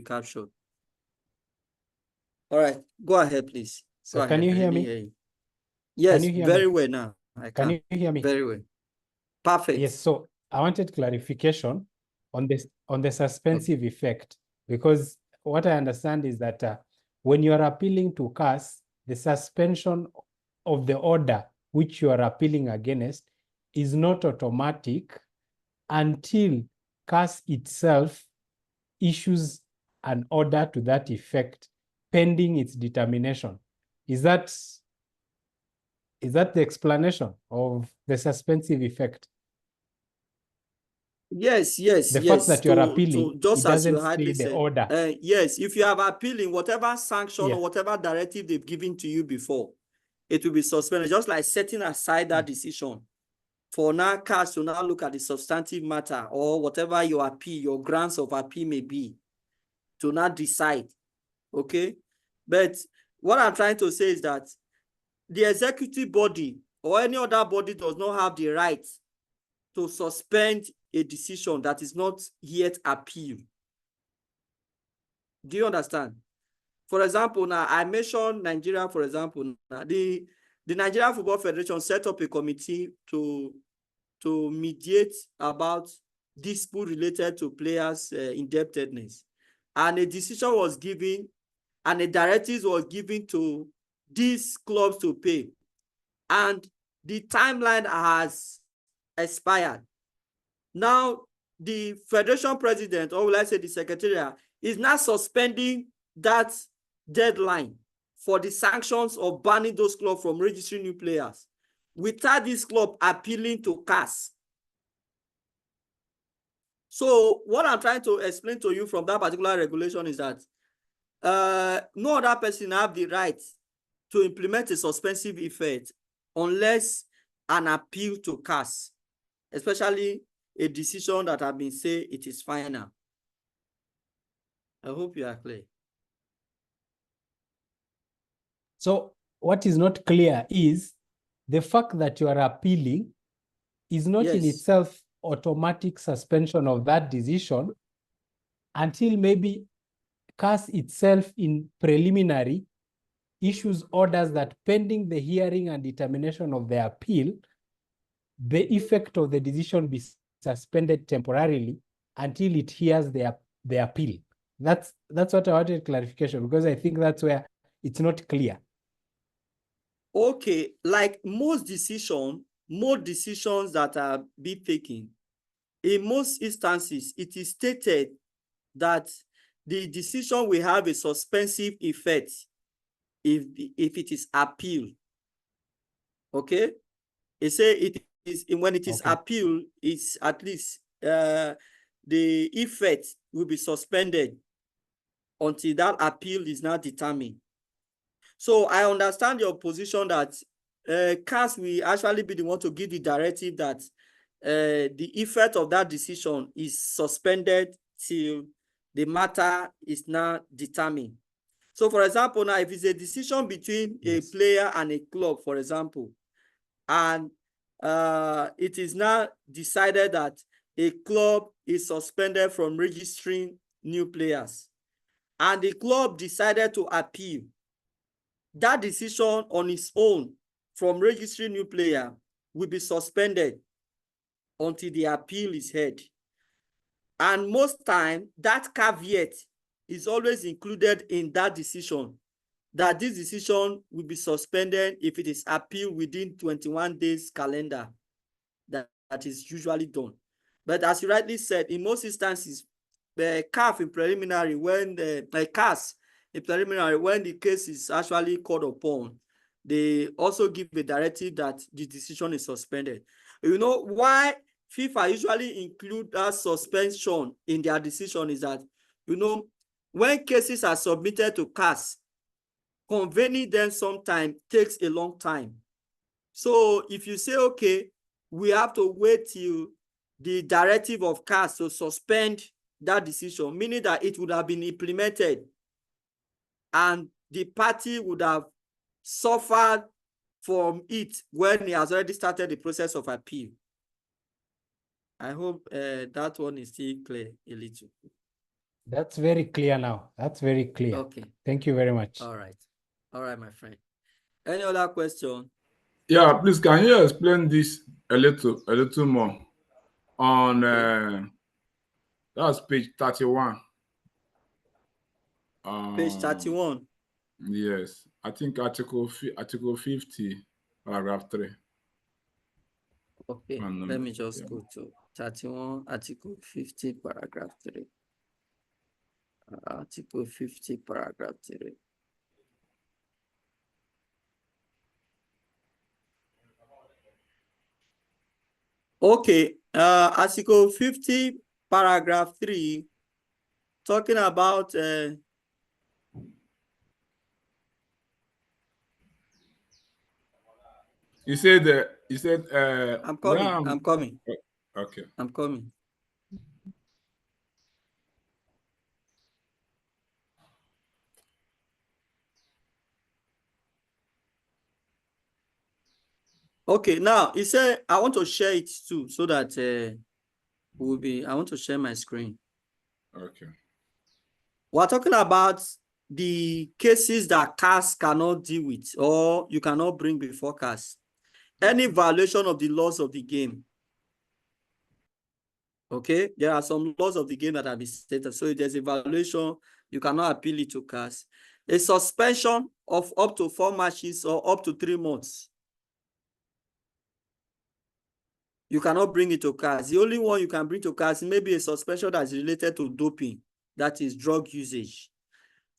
captured. All right, go ahead, please. So can you hear me? You. Yes, very well now. Can you hear me? Very well. Perfect. Yes, so I wanted clarification on this, on the suspensive effect, because what I understand is that when you are appealing to CAS, the suspension of the order which you are appealing against is not automatic until CAS itself issues an order to that effect pending its determination. Is that the explanation of the suspensive effect? Yes. The fact that you are appealing, just it as you doesn't hardly say the said, order. yes, if you have appealing, whatever sanction or whatever directive they've given to you before, it will be suspended, just like setting aside that decision. For now, CAS to now look at the substantive matter or whatever your appeal, your grounds of appeal may be, to not decide. Okay? But what I'm trying to say is that the executive body or any other body does not have the right to suspend a decision that is not yet appealed. Do you understand? For example, now I mentioned Nigeria, for example, now the Nigerian Football Federation set up a committee to mediate about dispute related to players' indebtedness. And a decision was given and a directive was given to these clubs to pay. And the timeline has expired. Now, the federation president, or will I say the secretariat, is now suspending that deadline for the sanctions of banning those clubs from registering new players, without this club appealing to CAS. So what I'm trying to explain to you from that particular regulation is that no other person have the right to implement a suspensive effect unless an appeal to CAS, especially a decision that has been said it is final. I hope you are clear. So what is not clear is the fact that you are appealing is not in itself automatic suspension of that decision until maybe CAS itself in preliminary issues orders that pending the hearing and determination of the appeal, the effect of the decision be suspended temporarily until it hears the appeal. That's what I wanted clarification, because I think that's where it's not clear. Okay, like most decisions that are being taken, in most instances, it is stated that the decision will have a suspensive effect if it is appealed. Okay, it say it is when it is appealed, it's at least the effect will be suspended until that appeal is now determined. So I understand your position that CAS will actually be the one to give the directive that the effect of that decision is suspended till the matter is now determined. So for example, now if it's a decision between a player and a club, for example, and it is now decided that a club is suspended from registering new players, and the club decided to appeal, that decision on its own from registering new player will be suspended until the appeal is heard. And most time, that caveat is always included in that decision, that this decision will be suspended if it is appealed within 21 days calendar. That is usually done. But as you rightly said, in most instances, the CAF in preliminary, when the CAS in preliminary, when the case is actually called upon, they also give a directive that the decision is suspended. You know why FIFA usually include that suspension in their decision is that, you know, when cases are submitted to CAS, convening them sometimes takes a long time. So if you say, okay, we have to wait till the directive of CAS to suspend that decision, meaning that it would have been implemented and the party would have suffered from it when he has already started the process of appeal. I hope that one is still clear a little. That's very clear now. That's very clear. Okay. Thank you very much. All right. All right, my friend. Any other question? Yeah, please, can you explain this a little more on that's page 31. Page 31. Yes, I think article 50, paragraph 3. Okay, let me just go to 31, article 50, paragraph 3. Article 50, paragraph 3. Okay, article 50, paragraph 3, talking about You said I'm coming. Okay. I'm coming. Okay, now he said I want to share it too, so that I want to share my screen. Okay. We're talking about the cases that CAS cannot deal with, or you cannot bring before CAS. Any violation of the laws of the game. Okay, there are some laws of the game that have been stated. So if there's a violation, you cannot appeal it to CAS. A suspension of up to 4 matches or up to 3 months. You cannot bring it to CAS. The only one you can bring to CAS may be a suspension that is related to doping, that is drug usage.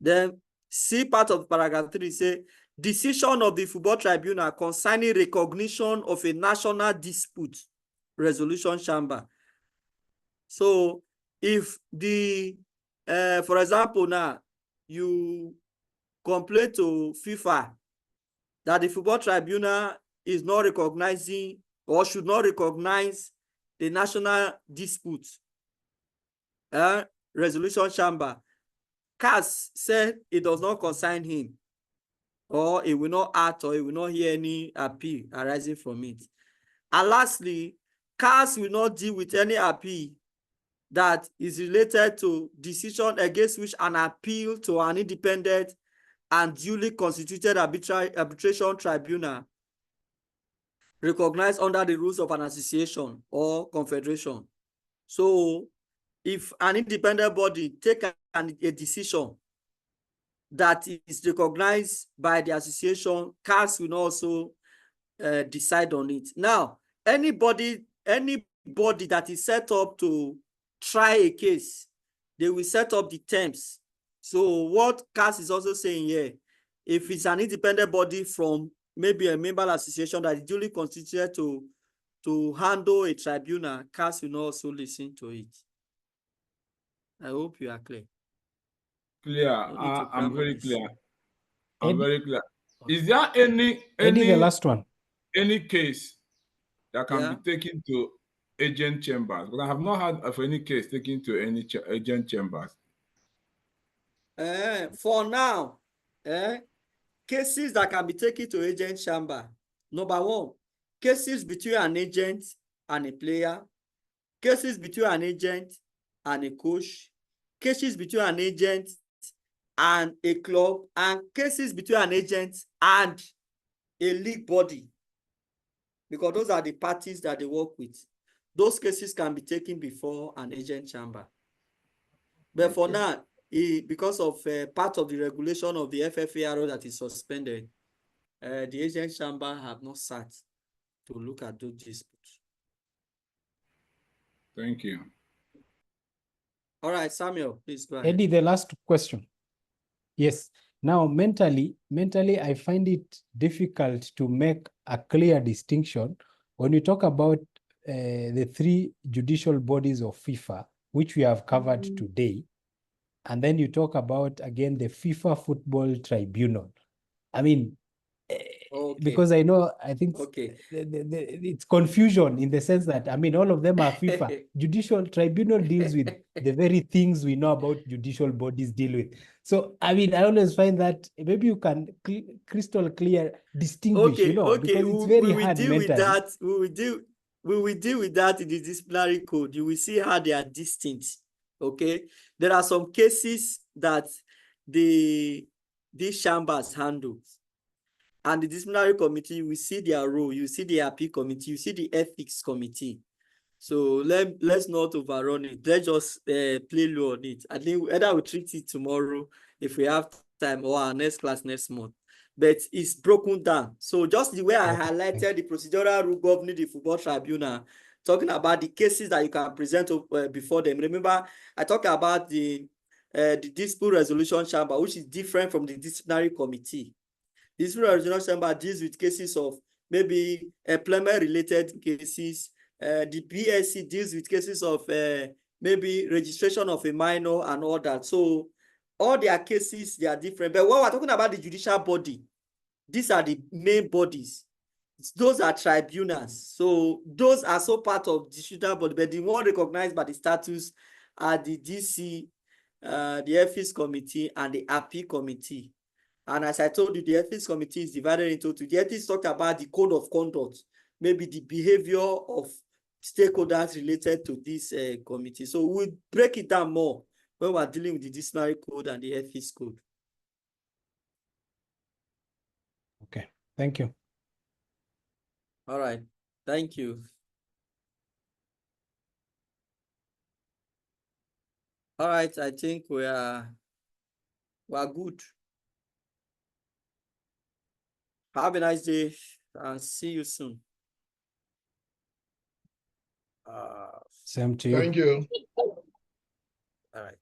Then C part of paragraph 3 say, decision of the football tribunal concerning recognition of a national dispute resolution chamber. So if the, for example now, you complain to FIFA that the football tribunal is not recognizing or should not recognize the national dispute resolution chamber, CAS said it does not concern him, or it will not act, or it will not hear any appeal arising from it. And lastly, CAS will not deal with any appeal that is related to decision against which an appeal to an independent and duly constituted arbitration tribunal recognized under the rules of an association or confederation. So if an independent body take a decision that is recognized by the association, CAS will also decide on it. Now, anybody that is set up to try a case, they will set up the terms. So what CAS is also saying here, if it's an independent body from maybe a member association that is duly constituted to handle a tribunal, CAS will not also listen to it. I hope you are clear. Clear. I'm very clear. I'm Eddie, very clear. Is there any the last one? Any case that can Yeah. be taken to agent chambers? But I have not heard of any case taken to any agent chambers. For now, cases that can be taken to agent chamber. Number one, cases between an agent and a player, cases between an agent and a coach, cases between an agent and a club, and cases between an agent and a league body, because those are the parties that they work with. Those cases can be taken before an agent chamber. But okay, for now, because of part of the regulation of the FFARO that is suspended, the agent chamber have not sat to look at those disputes. Thank you. All right, Samuel, please go ahead. Eddie, the last question. Yes. Now, mentally, I find it difficult to make a clear distinction when you talk about the 3 judicial bodies of FIFA, which we have covered today. And then you talk about, again, the FIFA Football Tribunal. I mean, okay, because I think okay, it's confusion in the sense that, I mean, all of them are FIFA. Judicial Tribunal deals with the very things we know about judicial bodies deal with. So, I mean, I always find that maybe you can crystal clear distinguish, because it's very hard mentally. We will deal with that in the disciplinary code. You will see how they are distinct. Okay, there are some cases that these chambers handle, and the disciplinary committee will see their role. You see the appeal committee, you see the ethics committee. So let's not overrun it. Let's just play low on it. I think either we'll treat it tomorrow if we have time, or our next class next month. But it's broken down. So just the way I highlighted the procedural rule governing the football tribunal, talking about the cases that you can present before them. Remember, I talked about the dispute resolution chamber, which is different from the disciplinary committee. The dispute resolution chamber deals with cases of maybe employment-related cases. The BSc deals with cases of maybe registration of a minor and all that. So all their cases, they are different. But when we're talking about the judicial body, these are the main bodies. Those are tribunals. So those are so part of the judicial body, but the one recognized by the statutes are the DC, the ethics committee, and the appeal committee. And as I told you, the ethics committee is divided into two. The ethics talk about the code of conduct, maybe the behavior of stakeholders related to this committee. So we'll break it down more when we're dealing with the disciplinary code and the ethics code. Okay, thank you. All right, thank you. All right, I think we are good. Have a nice day and see you soon. Same to you. Thank you. All right.